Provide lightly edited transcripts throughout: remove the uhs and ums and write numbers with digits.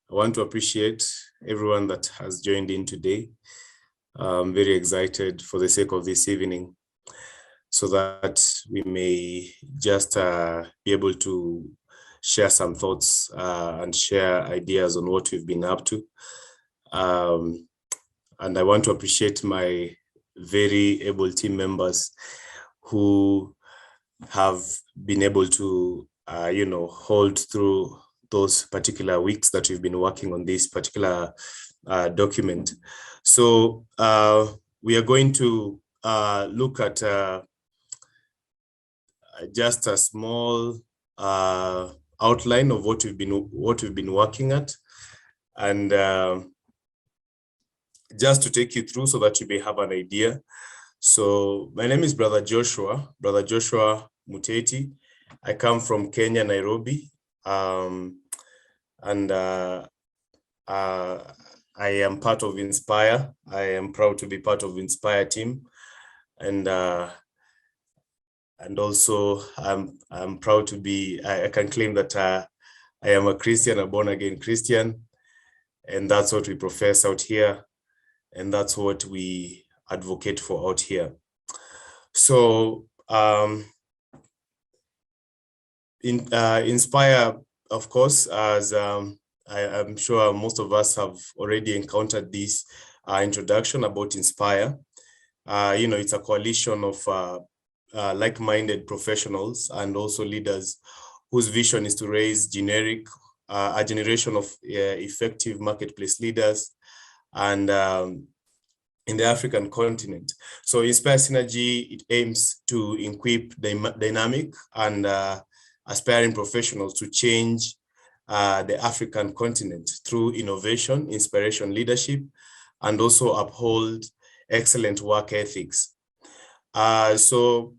I want to appreciate everyone that has joined in today. I'm very excited for the sake of this evening so that we may just be able to share some thoughts and share ideas on what we've been up to. And I want to appreciate my very able team members who have been able to, hold through those particular weeks that we've been working on this particular document. So we are going to look at just a small outline of what we've been working at, and just to take you through so that you may have an idea. So my name is Brother Joshua Muteti. I come from Kenya, Nairobi, and I am part of Inspire. I am proud to be part of Inspire team, and also I'm proud to be. I can claim that I am a Christian, a born again Christian, and that's what we profess out here, and that's what we advocate for out here. So Inspire, of course, as I'm sure most of us have already encountered this introduction about Inspire. It's a coalition of like-minded professionals and also leaders whose vision is to raise a generation of effective marketplace leaders and in the African continent. So Inspire Synergy, it aims to equip dynamic and aspiring professionals to change the African continent through innovation, inspiration, leadership, and also uphold excellent work ethics. After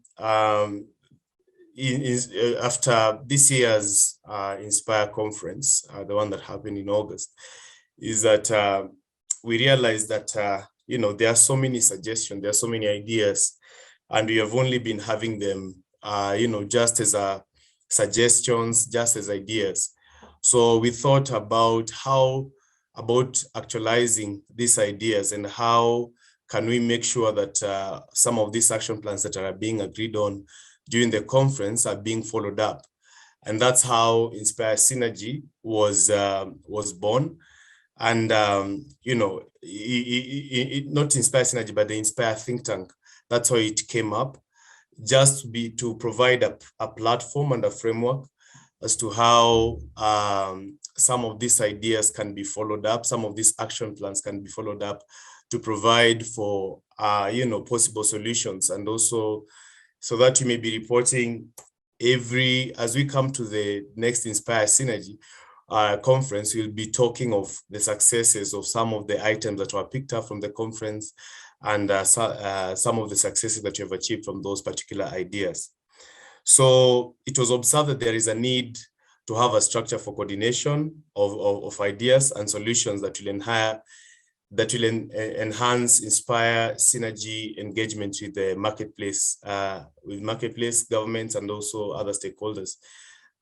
this year's Inspire conference, the one that happened in August, is that we realized that there are so many suggestions, there are so many ideas, and we have only been having them, just as suggestions, just as ideas. So we thought about actualizing these ideas and how can we make sure that some of these action plans that are being agreed on during the conference are being followed up. And that's how Inspire Synergy was born. And, not Inspire Synergy, but the Inspire think tank. That's how it came up, just to provide a platform and a framework as to how some of these ideas can be followed up, some of these action plans can be followed up to provide for, possible solutions, and also so that you may be reporting as we come to the next Inspire Synergy conference, we'll be talking of the successes of some of the items that were picked up from the conference and some of the successes that you have achieved from those particular ideas. So it was observed that there is a need to have a structure for coordination of ideas and solutions that will enhance, inspire synergy engagement with the marketplace, governments, and also other stakeholders.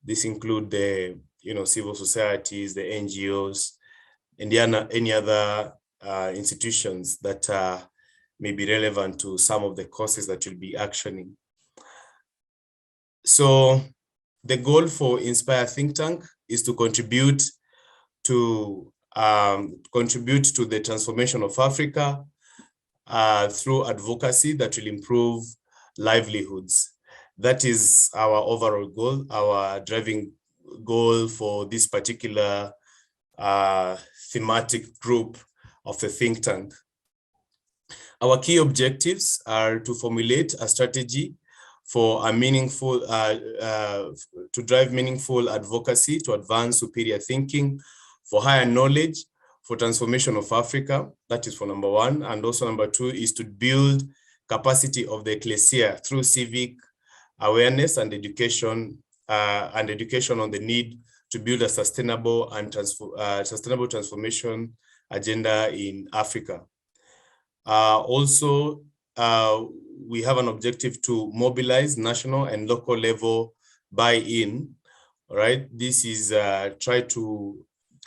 This include the civil societies, the NGOs, and any other institutions that may be relevant to some of the causes that you'll be actioning. So the goal for Inspire Think Tank is to contribute to the transformation of Africa through advocacy that will improve livelihoods. That is our overall goal, our driving goal for this particular thematic group of the think tank. Our key objectives are to formulate a strategy for a meaningful, to drive meaningful advocacy, to advance superior thinking, for higher knowledge, for transformation of Africa. That is for number one. And also number two is to build capacity of the ecclesia through civic awareness and education on the need to build a sustainable transformation agenda in Africa. We have an objective to mobilize national and local level buy-in. All right, this is try to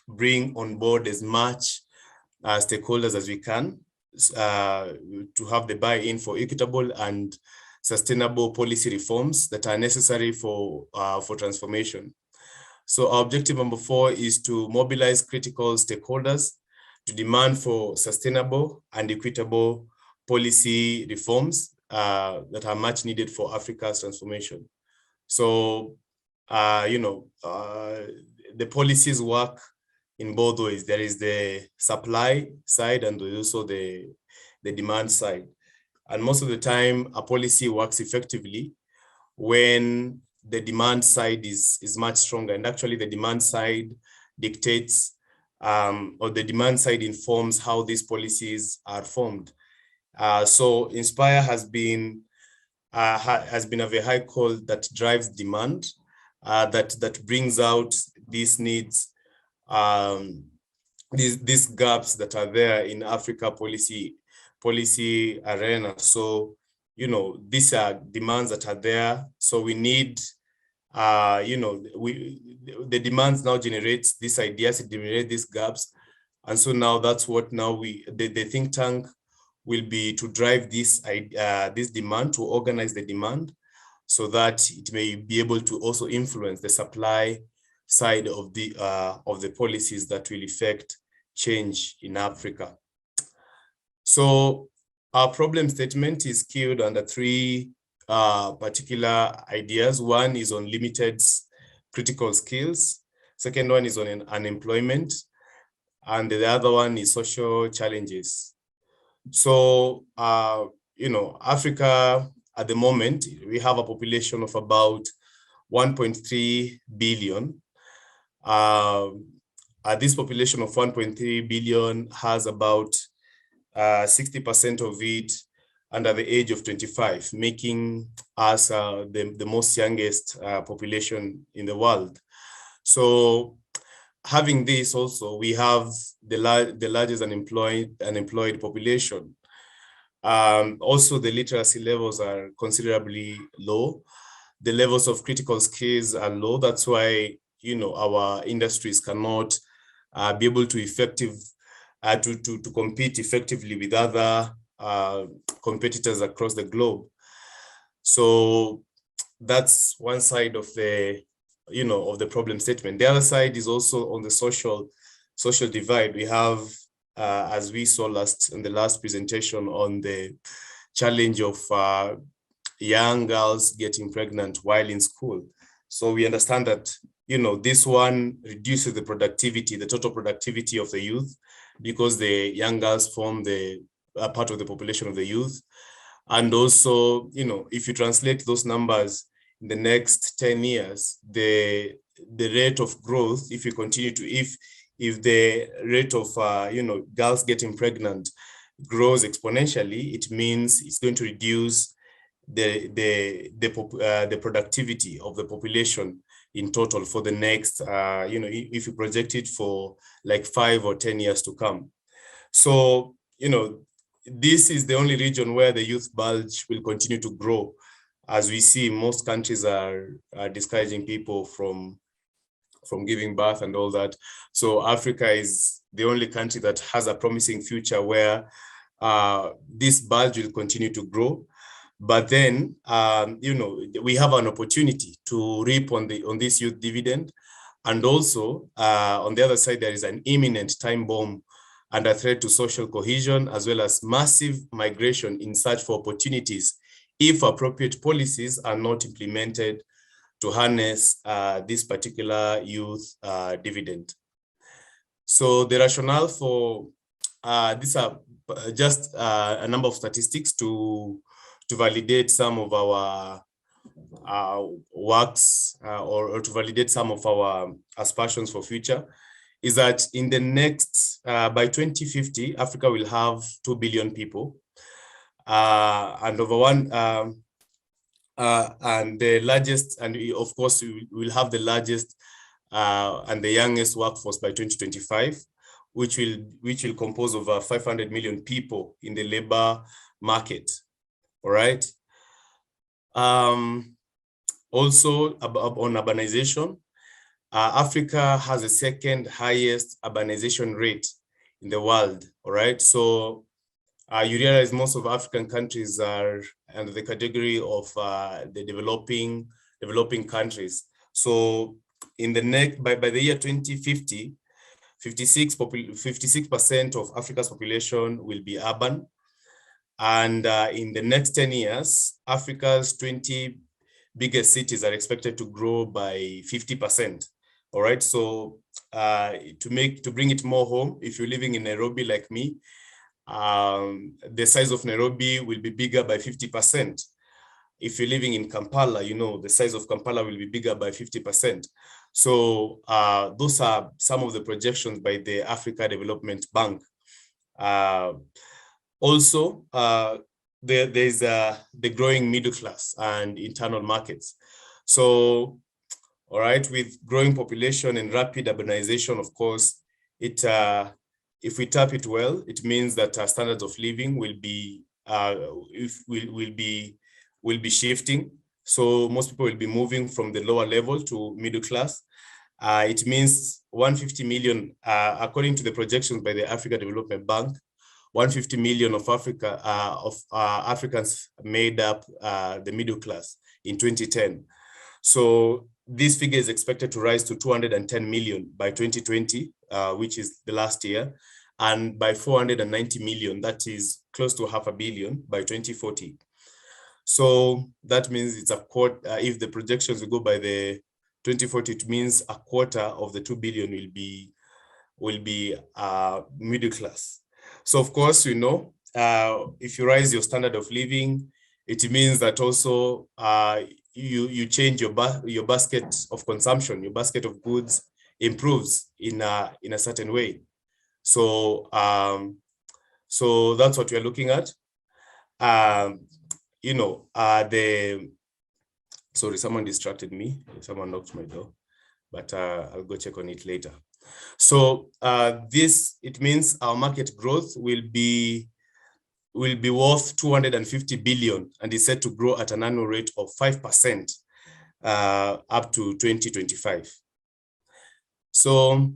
bring on board as much stakeholders as we can to have the buy-in for equitable and sustainable policy reforms that are necessary for transformation. So our objective number 4 is to mobilize critical stakeholders to demand for sustainable and equitable policy reforms that are much needed for Africa's transformation. So, the policies work in both ways. There is the supply side and also the demand side. And most of the time, a policy works effectively when the demand side is much stronger. And actually, the demand side dictates or the demand side informs how these policies are formed. So Inspire has been a vehicle that drives demand, that brings out these needs, these gaps that are there in Africa policy arena. So, these are demands that are there. So we need, the demands now generates these ideas, it generates these gaps. And so now that's what now the think tank will be to drive this demand, to organize the demand so that it may be able to also influence the supply side of the policies that will effect change in Africa. So our problem statement is skewed under 3 particular ideas. One is on limited critical skills. Second one is on unemployment. And the other one is social challenges. So, Africa at the moment, we have a population of about 1.3 billion. This population of 1.3 billion has about 60% of it under the age of 25, making us the most youngest population in the world. So having this also, we have the largest unemployed population. Also, the literacy levels are considerably low. The levels of critical skills are low. That's why, our industries cannot be able to to compete effectively with other competitors across the globe. So that's one side of the of the problem statement. The other side is also on the social divide. We have, as we saw in the last presentation, on the challenge of young girls getting pregnant while in school. So we understand that this one reduces the total productivity of the youth, because the young girls form the part of the population of the youth. And also, if you translate those numbers in the next 10 years, the rate of growth, if you continue to, if the rate of, girls getting pregnant grows exponentially, it means it's going to reduce the productivity of the population in total for the next, if you project it for like 5 or 10 years to come. So, this is the only region where the youth bulge will continue to grow. As we see, most countries are discouraging people from giving birth and all that. So Africa is the only country that has a promising future where this bulge will continue to grow. But then, we have an opportunity to reap on this youth dividend. And also, on the other side, there is an imminent time bomb and a threat to social cohesion, as well as massive migration in search for opportunities if appropriate policies are not implemented to harness this particular youth dividend. So the rationale for these are just a number of statistics to validate some of our works or to validate some of our aspirations for future, is that in the next, by 2050, Africa will have 2 billion people. And the largest, and of course, we will have the largest and the youngest workforce by 2025, which will compose over 500 million people in the labor market. All right. Also on urbanization, Africa has the second highest urbanization rate in the world, all right? So you realize most of African countries are under the category of the developing countries. So in the next, by the year 2050, 56% of Africa's population will be urban. And in the next 10 years, Africa's 20 biggest cities are expected to grow by 50%. All right, so to bring it more home, if you're living in Nairobi like me, the size of Nairobi will be bigger by 50%. If you're living in Kampala, you know, the size of Kampala will be bigger by 50%. So those are some of the projections by the Africa Development Bank. Also, there's the growing middle class and internal markets. So, all right, with growing population and rapid urbanization, of course, if we tap it well, it means that standards of living will be shifting. So most people will be moving from the lower level to middle class. It means 150 million, according to the projections by the Africa Development Bank, 150 million of Africans made up the middle class in 2010. So this figure is expected to rise to 210 million by 2020, which is the last year, and by 490 million, that is close to $500 million by 2040. So that means it's a quarter. If the projections will go by the 2040, it means a quarter of the 2 billion will be middle class. So of course, you know, if you raise your standard of living, it means that also you change your basket of consumption, your basket of goods improves in a certain way. So so that's what we're looking at. You know, sorry, someone distracted me. Someone knocked my door, but I'll go check on it later. So it means our market growth will be worth 250 billion and is set to grow at an annual rate of 5% up to 2025. So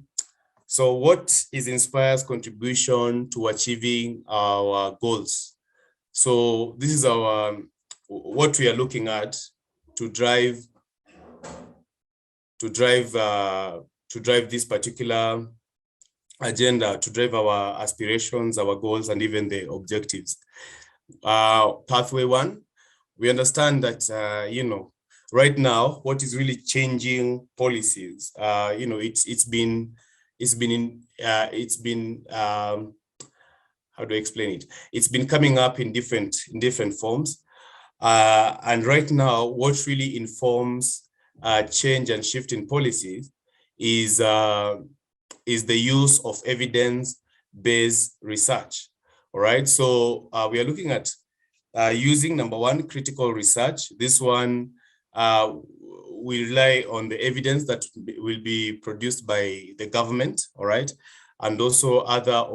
what is Inspire's contribution to achieving our goals? So this is what we are looking at to drive this particular agenda, to drive our aspirations, our goals, and even the objectives. Pathway 1, we understand that you know, right now what is really changing policies, you know, it's been how do I explain it? It's been coming up in different forms, and right now what really informs change and shift in policies is the use of evidence-based research. All right, so we are looking at using, number one, critical research. This one we rely on the evidence that will be produced by the government, all right, and also other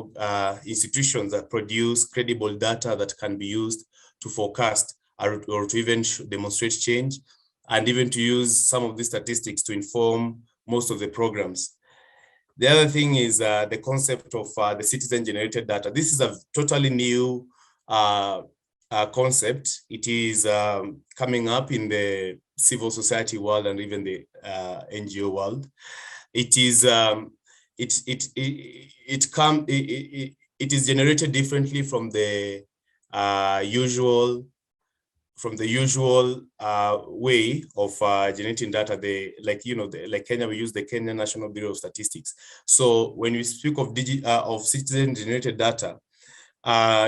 institutions that produce credible data that can be used to forecast or to even demonstrate change, and even to use some of these statistics to inform most of the programs. The other thing is the concept of the citizen-generated data. This is a totally new concept. It is coming up in the civil society world and even the NGO world. It is it is generated differently from the usual way of generating data. Like Kenya, we use the Kenya National Bureau of Statistics. So when we speak of citizen-generated data,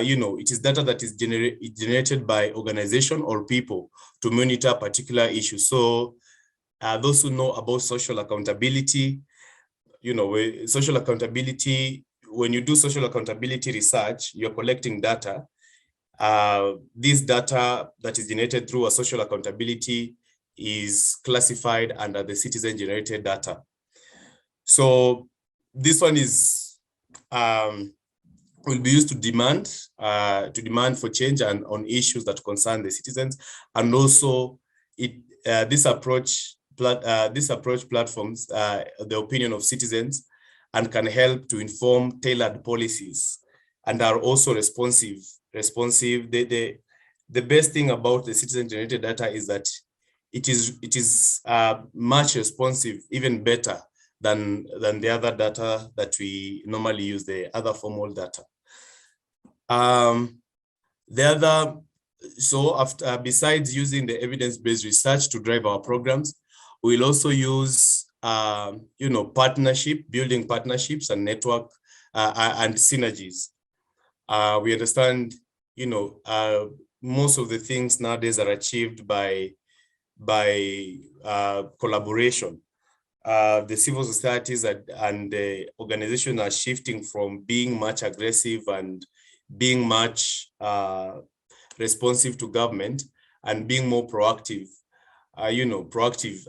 you know, it is data that is generated by organization or people to monitor particular issues. So those who know about social accountability, you know, when you do social accountability research, you're collecting data. This data that is generated through a social accountability is classified under the citizen-generated data. So this one is will be used to demand for change and on issues that concern the citizens, and also this approach approach platforms the opinion of citizens and can help to inform tailored policies and are also responsive. The best thing about the citizen-generated data is that it is much responsive, even better than the other data that we normally use, the other formal data. Besides using the evidence-based research to drive our programs, we'll also use building partnerships and network and synergies. We understand, most of the things nowadays are achieved by collaboration. The civil societies and the organizations are shifting from being much aggressive and being much responsive to government and being more proactive,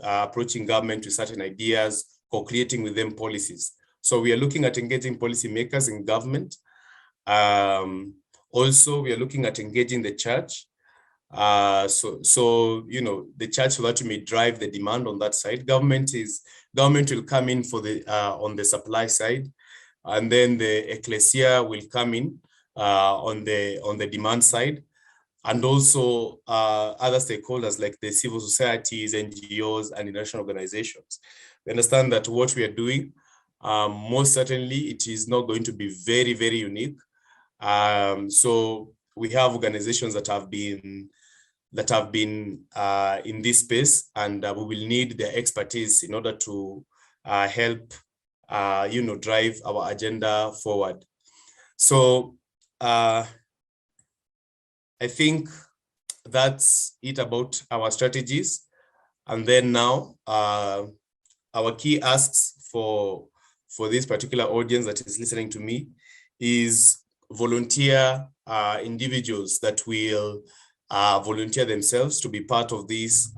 approaching government with certain ideas, co-creating with them policies. So we are looking at engaging policymakers in government. Also, we are looking at engaging the church. The church, so that we may drive the demand on that side. Government will come in for the on the supply side, and then the ecclesia will come in on the demand side, and also other stakeholders like the civil societies, NGOs, and international organizations. We understand that what we are doing, most certainly, it is not going to be very, very unique. So we have organizations that have been in this space, and we will need their expertise in order to help drive our agenda forward. So I think that's it about our strategies. And then now our key asks for this particular audience that is listening to me is volunteer individuals that will volunteer themselves to be part of this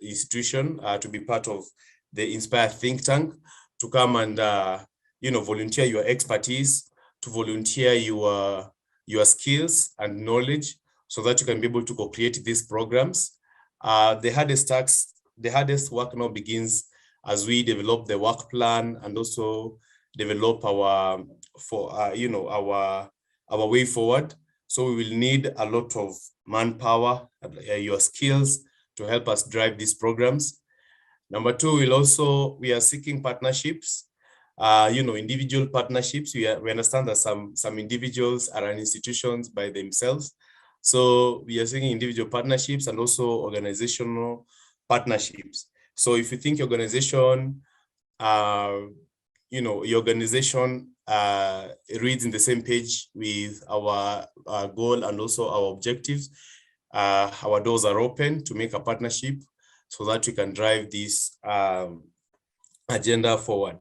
institution, to be part of the Inspire think tank, to come and volunteer your expertise, to volunteer your skills and knowledge, so that you can be able to co-create these programs. The hardest work now begins as we develop the work plan and also develop our way forward. So we will need a lot of manpower, your skills, to help us drive these programs. Number two, we are seeking partnerships, individual partnerships. We understand that some individuals are in institutions by themselves. So we are seeking individual partnerships and also organizational partnerships. So if you think your organization, reads in the same page with our goal and also our objectives, our doors are open to make a partnership so that we can drive this agenda forward.